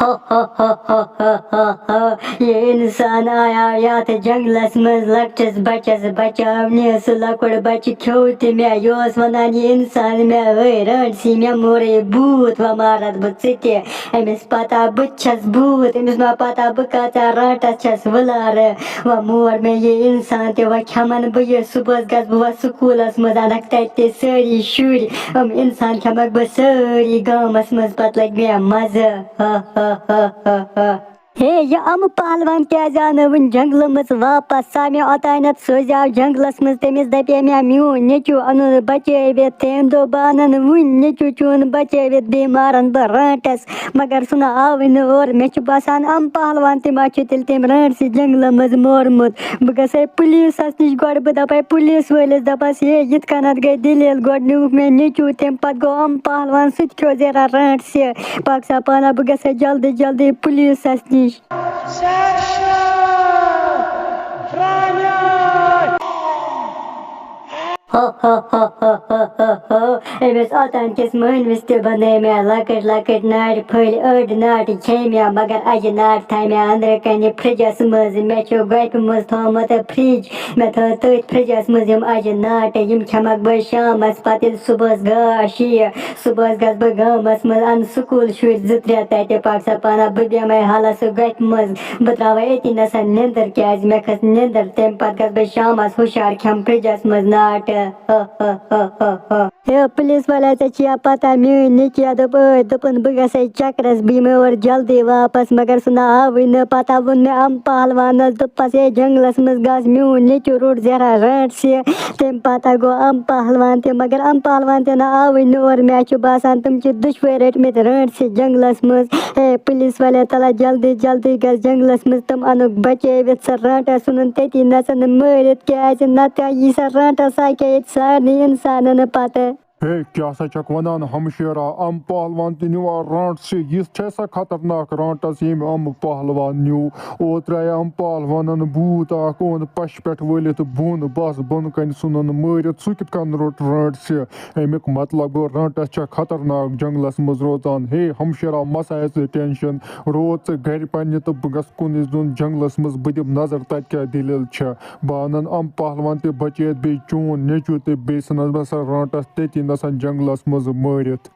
हो हो हो हो हो हो हो ये इंसान आया यात जंगलस मज लक्टस बचस बचावने सु लकुड़ बच खेव ते मे योस वनान ये इंसान मे रंटसी मे मोरे भूत व मारत बह ते अमिस पता बह छस भूत अमिस मा पता बह कचा रंटस छस वलार व मोर मे ये इंसान ते व खमन बह ये सुबह गस बह स्कूलस मज अनक तते सारी शुर इंसान खमक बह सारी गामस मज पत लग मे मजा हे ये पहलवान क्या जानो वन जंगल मज वापस सा मे ओतानत सोजाव जंगलस मज तमिस दपे मे म्यून नेचु अनु बचवित तम दो बानन वन नेचु चुन बचवित बे मारन बह रंटस मगर सुन आव और मे बसान पहलवान तमा तिल तम रंटस जंगल मज मोरमुत बह गसे पुलिस नश गो बह दपे पुलिस वलिस दपस हे यिथ कनत गई दलील गो नुक मे नेचु तम पत गो पहलवान सह खो जरा रंटस पाकसा पाना बह गसे जल्दी जल्दी पुलिस नश हो हो हो हो हो हो हो अमिस ओतान किस महनविस ते बने मे लकट लकट नाड़ फल अड़ नाड़ खे मे मगर अज नाड़ था मे अंदर कन फ्रिजस मज मे गप मज थोमत फ्रिज मे थो तथ फ्रिजस मज अज नाट यम खमक बह शामस पत सुबह गाश सुबह गस बह गामस मज अन स्कूल शुर जो त्रे तत पाकसा पाना बह बेमे हालस गप मज बह त्राव अति नसन निंदर क्या मे खस निंदर तम पत गस बह शामस हुशार खम फ्रिजस मज नाट हे पुलिस वाला चे पता मे निकिया दोपन बह गस चक्करस बह और जल्दी वापस मगर सुना आव न पता वोन मे पहलवान दोपस हे जंगलस मज गस म्यून नेचु रोट जरा रंटस तम पता गो पहलवान ते मगर पहलवान ते ना आव और मे बसान तुम दुशवे रटमित रंटस जंगलस मज हे पुलिस वाले तला जल्दी जल्दी गस जंगलस मज तम अनुक बचवित सह रंटस सुन तती नसन मरित क्या नत यह सह रंटस क्या सारे इंसान पता हे क्या सा चक वनान हमशेरा पहलवान ते नुआ रांट से यह सा खतरनाक रांटस यम पहलवान न्यू ओ त्राय पहलवान भूत ओन पश पे वलित बोन बस बोन कन सुन मरित सह कित कन रोट रांट से अमुक मतलब गो रांटस चा खतरनाक जंगलस मज रोजान हे हमशेरा मसा टेंशन रोज घर पन्ने तो बह गस कुन दोन जंगलस मज बह दिम नजर तत क्या दलील बह अनन पहलवान ते बचित बे चून नेचु ते बे सन बसा रांटस तती नसन जंगलस मज मरित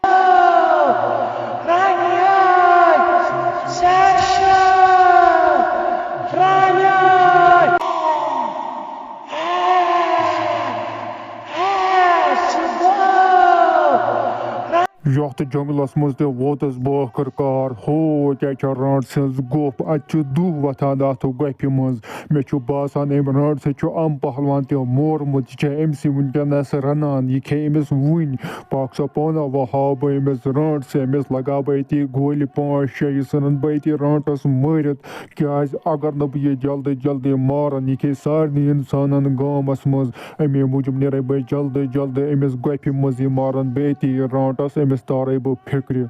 यथ जंगलस मज ते वोतस बह कार हो क्या रांट सज गोप अत दुह वथान अथ गप मज मे बसान अम रांट से पहलवान ते मोरमुत यह अमस वनकस रनान यह खे अमिस वन पाक सा पाना वह हाव बह अमिस रांट से अमिस लगा बह ये गोल 5-6 यह सन बह ये रांटस मरित क्या अगर न बह जल्दी जल्दी मारन यह खे सारे इंसान गामस मज अमे मूजूब नेर बह जल्दी जल्दी अमिस गप मज मारन बह रांटस अमिस तारे बह फिक्र।